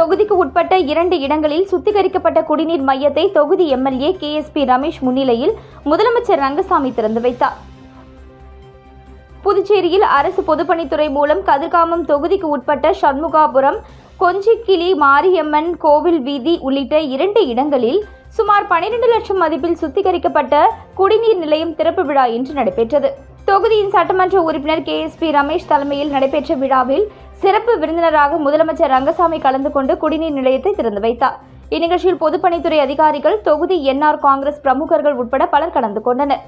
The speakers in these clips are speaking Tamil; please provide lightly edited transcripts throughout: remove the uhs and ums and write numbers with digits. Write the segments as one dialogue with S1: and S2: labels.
S1: தொகுதிக்கு உட்பட்ட 2 இடங்களில் சுத்திகரிக்கப்பட்ட குடிநீர் மையத்தை தொகுதி எம்எல்ஏ KSP ரமேஷ் முன்னிலையில் முதலமைச்சர் ரங்கசாமி திறந்து வைத்தார். புதுச்சேரியில் அரசு பொதுப்பணித்துறை மூலம் கதிர்காமம் தொகுதிக்கு உட்பட்ட சண்முகாபுரம், கொஞ்சிக்கிளி மாரியம்மன் கோவில் வீதி உள்ளிட்ட 2 இடங்களில் சுமார் 12 லட்சம் மதிப்பில் சுத்திகரிக்கப்பட்ட குடிநீர் நிலையம் திறப்பு விழா இன்று நடைபெற்றது. தொகுதியின் சட்டமன்ற உறுப்பினர் KSP ரமேஷ் தலைமையில் நடைபெற்ற விழாவில் சிறப்பு விருந்தினராக முதலமைச்சர் ரங்கசாமி கலந்து கொண்டு குடிநீர் நிலையத்தை திறந்து வைத்தார். இந்நிகழ்ச்சியில் பொதுப்பணித்துறை அதிகாரிகள், தொகுதி NR காங்கிரஸ் பிரமுகர்கள் உட்பட பலர் கலந்து கொண்டனர்.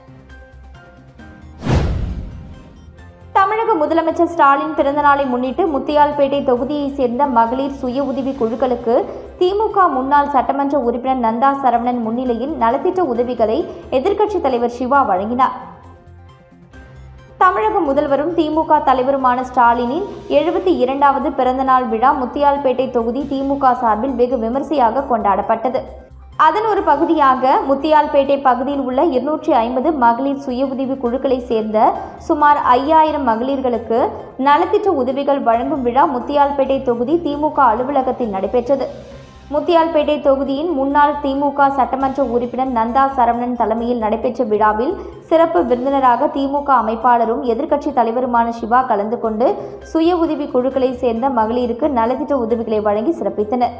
S1: தமிழக முதலமைச்சர் ஸ்டாலின் பிறந்தநாளை முன்னிட்டு முத்தியால்பேட்டை தொகுதியைச் சேர்ந்த மகளிர் சுய உதவி குழுக்களுக்கு திமுக முன்னாள் சட்டமன்ற உறுப்பினர் நந்தா சரவணன் முன்னிலையில் நலத்திட்ட உதவிகளை எதிர்க்கட்சித் தலைவர் சிவா வழங்கினார். தமிழக முதல்வரும் திமுக தலைவருமான ஸ்டாலினின் 72வது பிறந்தநாள் விழா முத்தியால்பேட்டை தொகுதி திமுக சார்பில் வெகு விமரிசையாக கொண்டாடப்பட்டது. அதன் ஒரு பகுதியாக முத்தியால்பேட்டை பகுதியில் உள்ள 250 மகளிர் சுய உதவி குழுக்களை சேர்ந்த சுமார் 5000 மகளிர்களுக்கு நலத்திட்ட உதவிகள் வழங்கும் விழா முத்தியால்பேட்டை தொகுதி திமுக அலுவலகத்தில் நடைபெற்றது. முத்தியால்பேட்டை தொகுதியின் முன்னாள் திமுக சட்டமன்ற உறுப்பினர் நந்தா சரவணன் தலைமையில் நடைபெற்ற விழாவில் சிறப்பு விருந்தினராக திமுக அமைப்பாளரும் எதிர்க்கட்சி தலைவருமான சிவா கலந்து கொண்டு சுய உதவி குழுக்களை சேர்ந்த மகளிருக்கு நலத்திட்ட உதவிகளை வழங்கி சிறப்பித்தனர்.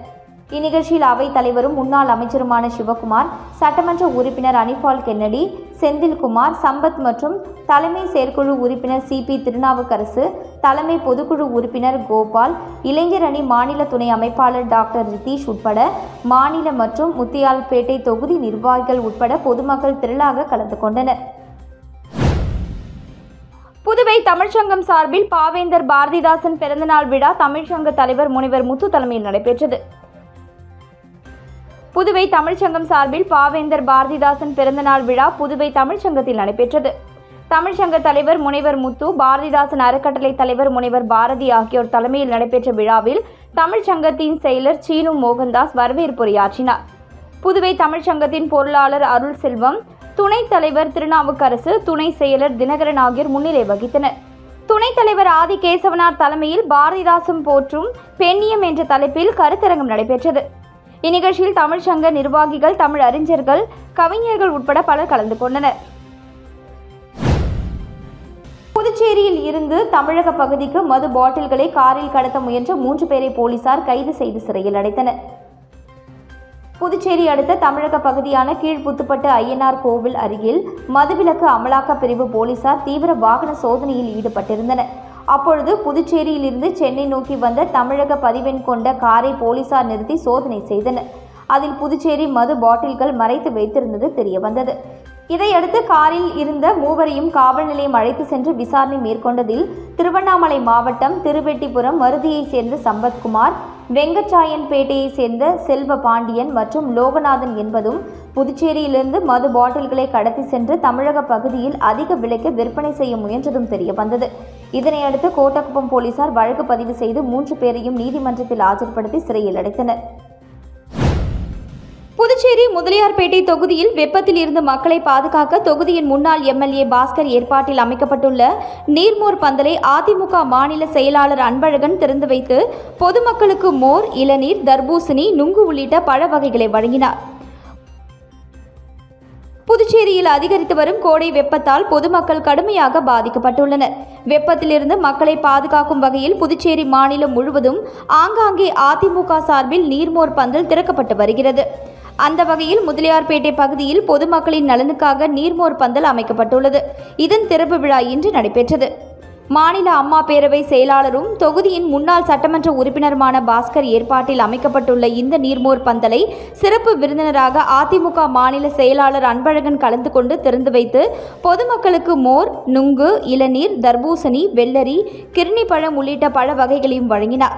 S1: இந்நிகழ்ச்சியில் அவைத் தலைவரும் முன்னாள் அமைச்சருமான சிவகுமார், சட்டமன்ற உறுப்பினர் அனிபால் கென்னடி, செந்தில்குமார், சம்பத் மற்றும் தலைமை செயற்குழு உறுப்பினர் CP திருநாவுக்கரசு, தலைமை பொதுக்குழு உறுப்பினர் கோபால், இளைஞர் அணி மாநில துணை அமைப்பாளர் டாக்டர் ரிதீஷ் உட்பட மாநில மற்றும் முத்தியால்பேட்டை தொகுதி நிர்வாகிகள் உட்பட பொதுமக்கள் திரளாக கலந்து கொண்டனர். புதுவை தமிழ்ச்சங்கம் சார்பில் பாவேந்தர் பாரதிதாசன் பிறந்தநாள் விழா தமிழ்ச்சங்க தலைவர் முனைவர் முத்து தலைமையில் நடைபெற்றது. புதுவை தமிழ்ச்சங்கம் சார்பில் பாவேந்தர் பாரதிதாசன் பிறந்தநாள் விழா புதுவை தமிழ்ச்சங்கத்தில் நடைபெற்றது. தமிழ்ச்சங்க தலைவர் முனைவர் முத்து, பாரதிதாசன் அறக்கட்டளை தலைவர் முனைவர் பாரதி ஆகியோர் தலைமையில் நடைபெற்ற விழாவில் தமிழ்ச்சங்கத்தின் செயலர் சீனு மோகன்தாஸ் வரவேற்புரையாற்றினார். புதுவை தமிழ்ச்சங்கத்தின் பொருளாளர் அருள் செல்வம், துணைத் தலைவர் திருநாவுக்கரசு, துணை செயலர் தினகரன் ஆகியோர் முன்னிலை வகித்தனர். துணைத் தலைவர் ஆதி கேசவனார் தலைமையில் பாரதிதாசன் போற்றும் பெண்ணியம் என்ற தலைப்பில் கருத்தரங்கம் நடைபெற்றது. இந்நிகழ்ச்சியில் தமிழ்ச்சங்க நிர்வாகிகள், தமிழ் அறிஞர்கள், கவிஞர்கள் உட்பட பலர் கலந்து கொண்டனர். புதுச்சேரியில் இருந்து தமிழக பகுதிக்கு மது பாட்டில்களை காரில் கடத்த முயன்ற 3 பேரை போலீசார் கைது செய்து சிறையில் அடைத்தனர். புதுச்சேரி அடுத்த தமிழக பகுதியான கீழ்புத்துப்பட்டு ஐயனார் கோவில் அருகில் மதுவிலக்கு அமலாக்க பிரிவு போலீசார் தீவிர வாகன சோதனையில் ஈடுபட்டிருந்தனர். அப்பொழுது புதுச்சேரியில் இருந்து சென்னை நோக்கி வந்த தமிழக பதிவெண் கொண்ட காரை போலீசார் நிறுத்தி சோதனை செய்தனர். அதில் புதுச்சேரி மது பாட்டில்கள் மறைத்து வைத்திருந்தது தெரியவந்தது. இதையடுத்து காரில் இருந்த 3வரையும் காவல் நிலையம் அழைத்து சென்று விசாரணை மேற்கொண்டதில் திருவண்ணாமலை மாவட்டம் திருவெட்டிபுரம் மருதியைச் சேர்ந்த சம்பத்குமார், வெங்கச்சாயன்பேட்டையைச் சேர்ந்த செல்வ பாண்டியன் மற்றும் லோகநாதன் என்பதும் புதுச்சேரியிலிருந்து மது பாட்டில்களை கடத்தி சென்று தமிழக பகுதியில் அதிக விலைக்கு விற்பனை செய்ய முயன்றதும் தெரியவந்தது. இதனையடுத்து கோட்டக்குப்பம் போலீசார் வழக்கு பதிவு செய்து 3 பேரையும் நீதிமன்றத்தில் ஆஜர்படுத்தி சிறையில் அடைத்தனர். புதுச்சேரி முதலியார்பேட்டை தொகுதியில் வெப்பத்தில் இருந்து மக்களை பாதுகாக்க தொகுதியின் முன்னாள் எம்எல்ஏ பாஸ்கர் ஏற்பாட்டில் அமைக்கப்பட்டுள்ள நீர்மோர் பந்தலை அதிமுக மாநில செயலாளர் அன்பழகன் திறந்து வைத்து பொதுமக்களுக்கு மோர், இளநீர், தர்பூசணி, நுங்கு உள்ளிட்ட பழ வகைகளை வழங்கினார். புதுச்சேரியில் அதிகரித்து வரும் கோடை வெப்பத்தால் பொதுமக்கள் கடுமையாக பாதிக்கப்பட்டுள்ளனர். வெப்பத்திலிருந்து மக்களை பாதுகாக்கும் வகையில் புதுச்சேரி மாநிலம் முழுவதும் ஆங்காங்கே அதிமுக சார்பில் நீர்மோர் பந்தல் திறக்கப்பட்டு வருகிறது. அந்த வகையில் முதலியார்பேட்டை பகுதியில் பொதுமக்களின் நலனுக்காக நீர்மோர் பந்தல் அமைக்கப்பட்டுள்ளது. இதன் திறப்பு விழா இன்று நடைபெற்றது. மாநில அம்மா பேரவை செயலாளரும் தொகுதியின் முன்னாள் சட்டமன்ற உறுப்பினருமான பாஸ்கர் ஏற்பாட்டில் அமைக்கப்பட்டுள்ள இந்த நீர்மோர் பந்தலை சிறப்பு விருந்தினராக அதிமுக மாநில செயலாளர் அன்பழகன் கலந்து கொண்டு திறந்து வைத்து பொதுமக்களுக்கு மோர், நுங்கு, இளநீர், தர்பூசணி, வெள்ளரி, கிர்னி பழம் உள்ளிட்ட பழ வகைகளையும் வழங்கினார்.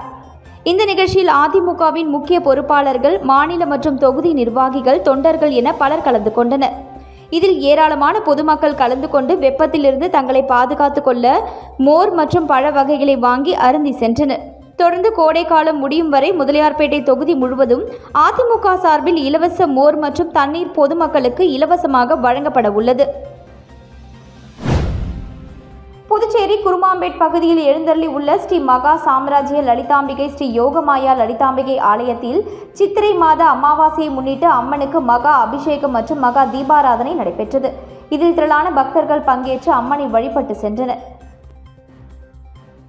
S1: இந்த நிகழ்ச்சியில் அதிமுகவின் முக்கிய பொறுப்பாளர்கள், மாநில மற்றும் தொகுதி நிர்வாகிகள், தொண்டர்கள் என பலர் கலந்து கொண்டனர். இதில் ஏராளமான பொதுமக்கள் கலந்து கொண்டு வெப்பத்திலிருந்து தங்களை பாதுகாத்துக் கொள்ள மோர் மற்றும் பழ வகைகளை வாங்கி அருந்தி சென்றனர். தொடர்ந்து கோடைக்காலம் முடியும் வரை முதலியார்பேட்டை தொகுதி முழுவதும் அதிமுக சார்பில் இலவச மோர் மற்றும் தண்ணீர் பொதுமக்களுக்கு இலவசமாக வழங்கப்பட உள்ளது. புதுச்சேரி குருமாம்பேட் பகுதியில் எழுந்தருளி உள்ள ஸ்ரீ மகா சாம்ராஜ்ய லலிதாம்பிகை ஸ்ரீ யோகமாயா லலிதாம்பிகை ஆலயத்தில் சித்திரை மாத அமாவாசையை முன்னிட்டு அம்மனுக்கு மகா அபிஷேகம் மற்றும் மகா தீபாராதனை நடைபெற்றது. இதில் திரளான பக்தர்கள் பங்கேற்று அம்மனை வழிபட்டு சென்றனர்.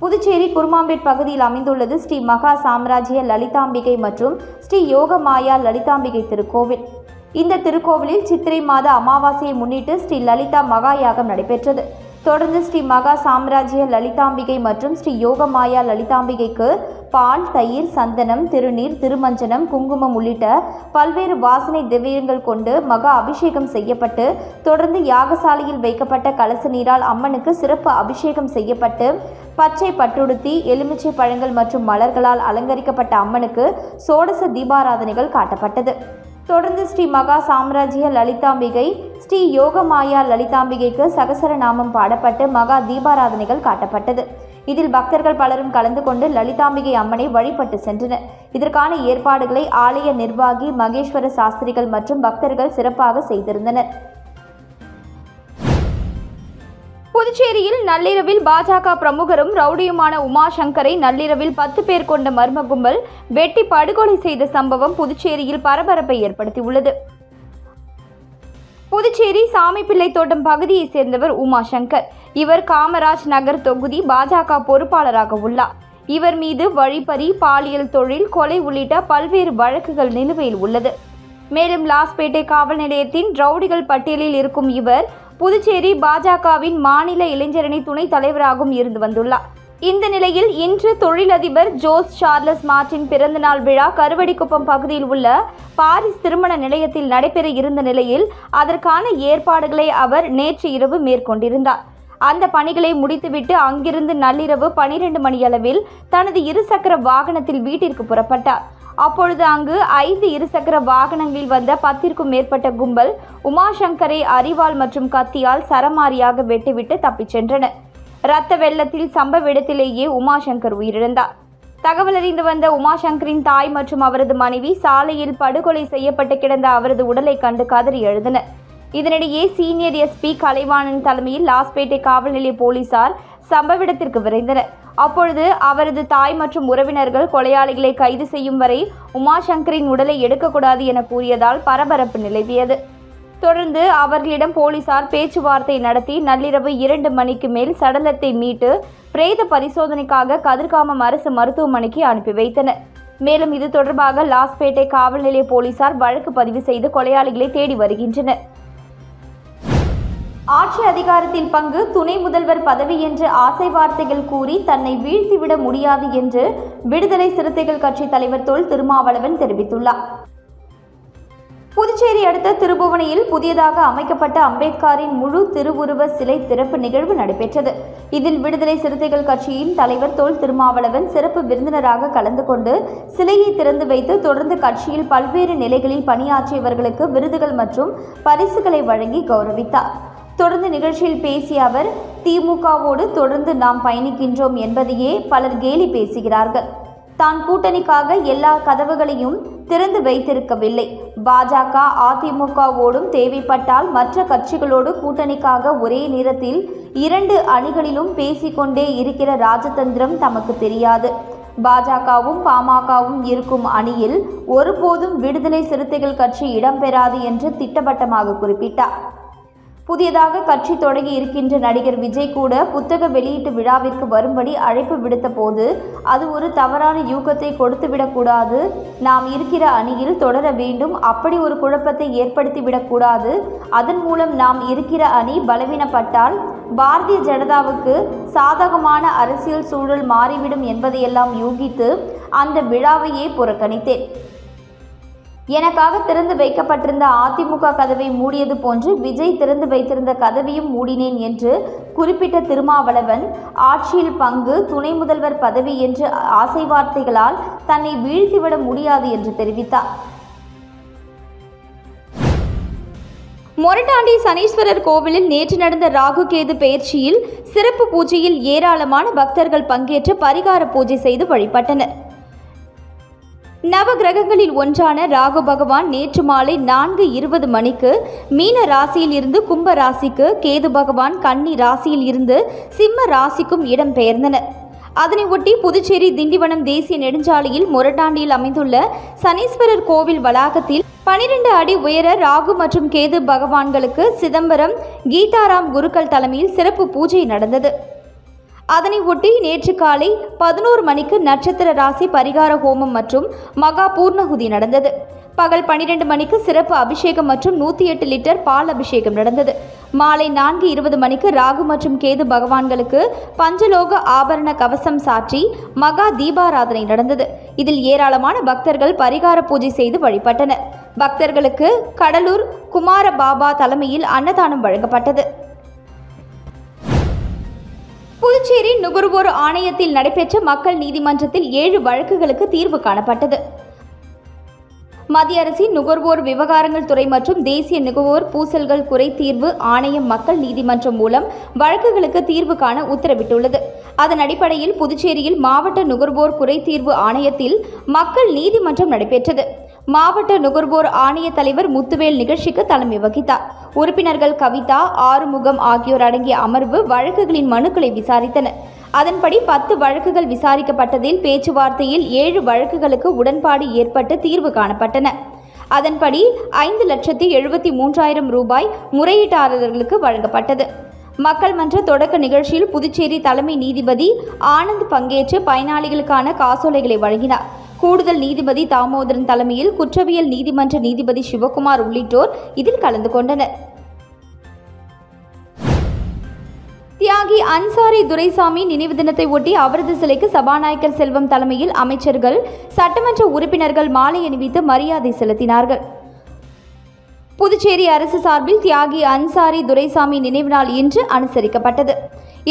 S1: புதுச்சேரி குருமாம்பேட் பகுதியில் அமைந்துள்ளது ஸ்ரீ மகா சாம்ராஜ்ய லலிதாம்பிகை மற்றும் ஸ்ரீ யோகமாயா லலிதாம்பிகை திருக்கோவில். இந்த திருக்கோவிலில் சித்திரை மாத அமாவாசையை முன்னிட்டு ஸ்ரீ லலிதா மகா யாகம் நடைபெற்றது. தொடர்ந்து ஸ்ரீ மகா சாம்ராஜ்ய லலிதாம்பிகை மற்றும் ஸ்ரீ யோகமாயா லலிதாம்பிகைக்கு பால், தயிர், சந்தனம், திருநீர், திருமஞ்சனம், குங்குமம் உள்ளிட்ட பல்வேறு வாசனை திவ்யங்கள் கொண்டு மகா அபிஷேகம் செய்யப்பட்டு தொடர்ந்து யாகசாலையில் வைக்கப்பட்ட கலச நீரால் அம்மனுக்கு சிறப்பு அபிஷேகம் செய்யப்பட்டு பச்சை பட்டுடுத்தி எலுமிச்சை பழங்கள் மற்றும் மலர்களால் அலங்கரிக்கப்பட்ட அம்மனுக்கு சோடச தீபாராதனைகள் காட்டப்பட்டது. தொடர்ந்து ஸ்ரீ மகா சாம்ராஜ்ய லலிதாம்பிகை ஸ்ரீ யோகமாயா லலிதாம்பிகைக்கு சகசரநாமம் பாடப்பட்டு மகா தீபாராதனைகள் காட்டப்பட்டது. இதில் பக்தர்கள் பலரும் கலந்து கொண்டு லலிதாம்பிகை அம்மனை வழிபட்டு சென்றனர். இதற்கான ஏற்பாடுகளை ஆலய நிர்வாகி மகேஸ்வர சாஸ்திரிகள் மற்றும் பக்தர்கள் சிறப்பாக செய்திருந்தனர். புதுச்சேரியில் நள்ளிரவில் பாஜக பிரமுகரும் ரவுடியுமான உமாசங்கரை நள்ளிரவில் 10 பேர் கொண்ட மர்ம கும்பல் வெட்டி படுகொலை செய்த சம்பவம் புதுச்சேரியில் பரபரப்பை ஏற்படுத்தியுள்ளது. புதுச்சேரி சாமிப்பிள்ளை தோட்டம் பகுதியைச் சேர்ந்தவர் உமாசங்கர். இவர் காமராஜ் நகர் தொகுதி பாஜக பொறுப்பாளராக உள்ளார். இவர் மீது வழிப்பறி, பாலியல் தொழில், கொலை உள்ளிட்ட பல்வேறு வழக்குகள் நிலுவையில் உள்ளது. மேலும் லாஸ்பேட்டை காவல் நிலையத்தின் ரவுடிகள் பட்டியலில் இருக்கும் இவர் புதுச்சேரி பாஜகவின் மாநில இளைஞரணி துணைத் தலைவராகவும் இருந்து வந்துள்ளார். இந்த நிலையில் இன்று தொழிலதிபர் ஜோஸ் சார்லஸ் மார்டின் பிறந்தநாள் விழா கருவடிக்குப்பம் பகுதியில் உள்ள பாரிஸ் திருமண நிலையத்தில் நடைபெற இருந்த நிலையில் அதற்கான ஏற்பாடுகளை அவர் நேற்று இரவு மேற்கொண்டிருந்தார். அந்த பணிகளை முடித்துவிட்டு அங்கிருந்து நள்ளிரவு 12 மணியளவில் தனது இருசக்கர வாகனத்தில் வீட்டிற்கு புறப்பட்டார். அப்பொழுது அங்கு 5 இருசக்கர வாகனங்களில் வந்த 10க்கும் மேற்பட்ட கும்பல் உமாசங்கரை அரிவாள் மற்றும் கத்தியால் சரமாரியாக வெட்டிவிட்டு தப்பிச் சென்றனர். இரத்த வெள்ளத்தில் சம்பவ இடத்திலேயே உமாசங்கர் உயிரிழந்தார். தகவல் அறிந்து வந்த உமாசங்கரின் தாய் மற்றும் அவரது மனைவி சாலையில் படுகொலை செய்யப்பட்டு கிடந்த அவரது உடலை கண்டு கதறி எழுந்தனர். இதனிடையே சீனியர் எஸ்பி கலைவாணன் தலைமையில் லாஸ்பேட்டை காவல் நிலைய போலீசார் சம்பவ இடத்திற்கு விரைந்தனர். அப்பொழுது அவரது தாய் மற்றும் உறவினர்கள் கொலையாளிகளை கைது செய்யும் வரை உமாசங்கரின் உடலை எடுக்கக்கூடாது என கூறியதால் பரபரப்பு நிலவியது. தொடர்ந்து அவர்களிடம் போலீசார் பேச்சுவார்த்தை நடத்தி நள்ளிரவு 2 மணிக்கு மேல் சடலத்தை மீட்டு பிரேத பரிசோதனைக்காக கதிர்காமம் அரசு மருத்துவமனைக்கு அனுப்பி வைத்தனர். மேலும் இது தொடர்பாக லாஸ்பேட்டை காவல் நிலைய போலீசார் வழக்கு பதிவு செய்து கொலையாளிகளை தேடி வருகின்றனர். ஆட்சி அதிகாரத்தில் பங்கு, துணை முதல்வர் பதவி என்று ஆசை வார்த்தைகள் கூறி தன்னை வீழ்த்திவிட முடியாது என்று விடுதலை சிறுத்தைகள் கட்சி தலைவர் தொல் திருமாவளவன் தெரிவித்துள்ளார். புதுச்சேரி அடுத்த திருபுவனையில் புதியதாக அமைக்கப்பட்ட அம்பேத்கரின் முழு திருவுருவ சிலை திறப்பு நிகழ்வு நடைபெற்றது. இதில் விடுதலை சிறுத்தைகள் கட்சியின் தலைவர் தொல் திருமாவளவன் சிறப்பு விருந்தினராக கலந்து கொண்டு சிலையை திறந்து வைத்து தொடர்ந்து கட்சியில் பல்வேறு நிலைகளில் பணியாற்றியவர்களுக்கு விருதுகள் மற்றும் பரிசுகளை வழங்கி கௌரவித்தார். தொடர்ந்து நிகழ்ச்சியில் பேசிய அவர், திமுகவோடு தொடர்ந்து நாம் பயணிக்கின்றோம் என்பதையே பலர் கேலி பேசுகிறார்கள். தான் கூட்டணிக்காக எல்லா கதவுகளையும் திறந்து வைத்திருக்கவில்லை. பாஜக அதிமுகவோடும் தேவைப்பட்டால் மற்ற கட்சிகளோடு கூட்டணிக்காக ஒரே நேரத்தில் 2 அணிகளிலும் பேசிக்கொண்டே இருக்கிற ராஜதந்திரம் தமக்கு தெரியாது. பாஜகவும் பாமகவும் இருக்கும் அணியில் ஒருபோதும் விடுதலை சிறுத்தைகள் கட்சி இடம்பெறாது என்று திட்டவட்டமாக குறிப்பிட்டார். புதியதாக கட்சி தொடங்கி இருக்கின்ற நடிகர் விஜய் கூட புத்தக வெளியீட்டு விழாவிற்கு வரும்படி அழைப்பு விடுத்த போது அது ஒரு தவறான யூகத்தை கொடுத்துவிடக்கூடாது, நாம் இருக்கிற அணியில் தொடர வேண்டும், அப்படி ஒரு குழப்பத்தை ஏற்படுத்திவிடக்கூடாது, அதன் மூலம் நாம் இருக்கிற அணி பலவீனப்பட்டால் பாரதிய ஜனதாவுக்கு சாதகமான அரசியல் சூழல் மாறிவிடும் என்பதையெல்லாம் யூகித்து அந்த விழாவையே புறக்கணித்தேன். எனக்காக திறந்து வைக்கப்பட்டிருந்த அதிமுக கதவை மூடியது போன்று விஜய் திறந்து வைத்திருந்த கதவையும் மூடினேன் என்று குறிப்பிட்ட திருமாவளவன், ஆட்சியில் பங்கு, துணை முதல்வர் பதவி என்று ஆசை வார்த்தைகளால் தன்னை வீழ்த்திவிட முடியாது என்று தெரிவித்தார். மொரட்டாண்டி சனீஸ்வரர் கோவிலில் நேற்று நடந்த ராகு கேது பெயர்ச்சியில் சிறப்பு பூஜையில் ஏராளமான பக்தர்கள் பங்கேற்று பரிகார பூஜை செய்து வழிபட்டனர். நவ கிரகங்களில் ஒன்றான ராகு பகவான் நேற்று மாலை 4:20 மணிக்கு மீன ராசியில் இருந்து கும்ப ராசிக்கு, கேது பகவான் கன்னி ராசியில் இருந்து சிம்ம ராசிக்கும் இடம் பெயர்ந்தனர். அதனை ஒட்டி புதுச்சேரி திண்டிவனம் தேசிய நெடுஞ்சாலையில் மொரட்டாண்டியில் அமைந்துள்ள சனீஸ்வரர் கோவில் வளாகத்தில் 12 அடி உயர ராகு மற்றும் கேது பகவான்களுக்கு சிதம்பரம் கீதாராம் குருக்கள் தலைமையில் சிறப்பு பூஜை நடந்தது. அதனை ஒட்டி நேற்று காலை 11 மணிக்கு நட்சத்திர ராசி பரிகார ஹோமம் மற்றும் மகா பூர்ணகுதி நடந்தது. பகல் 12 மணிக்கு சிறப்பு அபிஷேகம் மற்றும் 108 லிட்டர் பால் அபிஷேகம் நடந்தது. மாலை 4:20 மணிக்கு ராகு மற்றும் கேது பகவான்களுக்கு பஞ்சலோக ஆபரண கவசம் சாற்றி மகா தீபாராதனை நடந்தது. இதில் ஏராளமான பக்தர்கள் பரிகார பூஜை செய்து வழிபட்டனர். பக்தர்களுக்கு கடலூர் குமார பாபா தலைமையில் அன்னதானம் வழங்கப்பட்டது. புதுச்சேரி நுகர்வோர் ஆணையத்தில் நடைபெற்ற மக்கள் நீதிமன்றத்தில் 7 வழக்குகளுக்கு தீர்வு காணப்பட்டது. மத்திய அரசின் நுகர்வோர் விவகாரங்கள் துறை மற்றும் தேசிய நுகர்வோர் பூசல்கள் குறை தீர்வு ஆணையம் மக்கள் நீதிமன்றம் மூலம் வழக்குகளுக்கு தீர்வு காண உத்தரவிட்டுள்ளது. அதன் அடிப்படையில் புதுச்சேரியில் மாவட்ட நுகர்வோர் குறை தீர்வு ஆணையத்தில் மக்கள் நீதிமன்றம் நடைபெற்றது. மாவட்ட நுகர்வோர் ஆணைய தலைவர் முத்துவேல் நிகழ்ச்சிக்கு தலைமை வகித்தார். உறுப்பினர்கள் கவிதா, ஆறுமுகம் ஆகியோர் அடங்கிய அமர்வு வழக்குகளின் மனுக்களை விசாரித்தனர். அதன்படி 10 வழக்குகள் விசாரிக்கப்பட்டதில் பேச்சுவார்த்தையில் 7 வழக்குகளுக்கு உடன்பாடு ஏற்பட்டு தீர்வு காணப்பட்டன. அதன்படி 5,73,000 ரூபாய் முறையீட்டாளர்களுக்கு வழங்கப்பட்டது. மக்கள் மன்ற தொடக்க நிகழ்ச்சியில் புதுச்சேரி தலைமை நீதிபதி ஆனந்த் பங்கேற்று பயனாளிகளுக்கான காசோலைகளை வழங்கினார். கூடுதல் நீதிபதி தாமோதரன் தலைமையில் குற்றவியல் நீதிமன்ற நீதிபதி சிவகுமார் உள்ளிட்டோர் இதில் கலந்து கொண்டனர். தியாகி அன்சாரி துரைசாமி நினைவு தினத்தை ஒட்டி அவரது சிலைக்கு சபாநாயகர் செல்வம் தலைமையில் அமைச்சர்கள், சட்டமன்ற உறுப்பினர்கள் மாலை அணிவித்து மரியாதை செலுத்தினார்கள். புதுச்சேரி அரசு சார்பில் தியாகி அன்சாரி துரைசாமி நினைவு நாள் இன்று அனுசரிக்கப்பட்டது.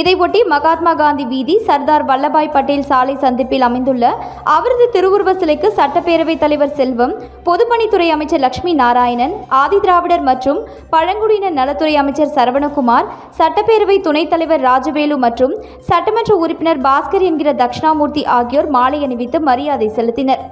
S1: இதையொட்டி மகாத்மா காந்தி வீதி, சர்தார் வல்லபாய் பட்டேல் சாலை சந்திப்பில் அமைந்துள்ள அவரது திருவுருவ சிலைக்கு சட்டப்பேரவைத் தலைவர் செல்வம், பொதுப்பணித்துறை அமைச்சர் லட்சுமி நாராயணன், ஆதிதிராவிடர் மற்றும் பழங்குடியினர் நலத்துறை அமைச்சர் சரவணகுமார், சட்டப்பேரவை துணைத் தலைவர் ராஜவேலு மற்றும் சட்டமன்ற உறுப்பினர் பாஸ்கர் என்கிற தட்சிணாமூர்த்தி ஆகியோர் மாலை அணிவித்து மரியாதை செலுத்தினர்.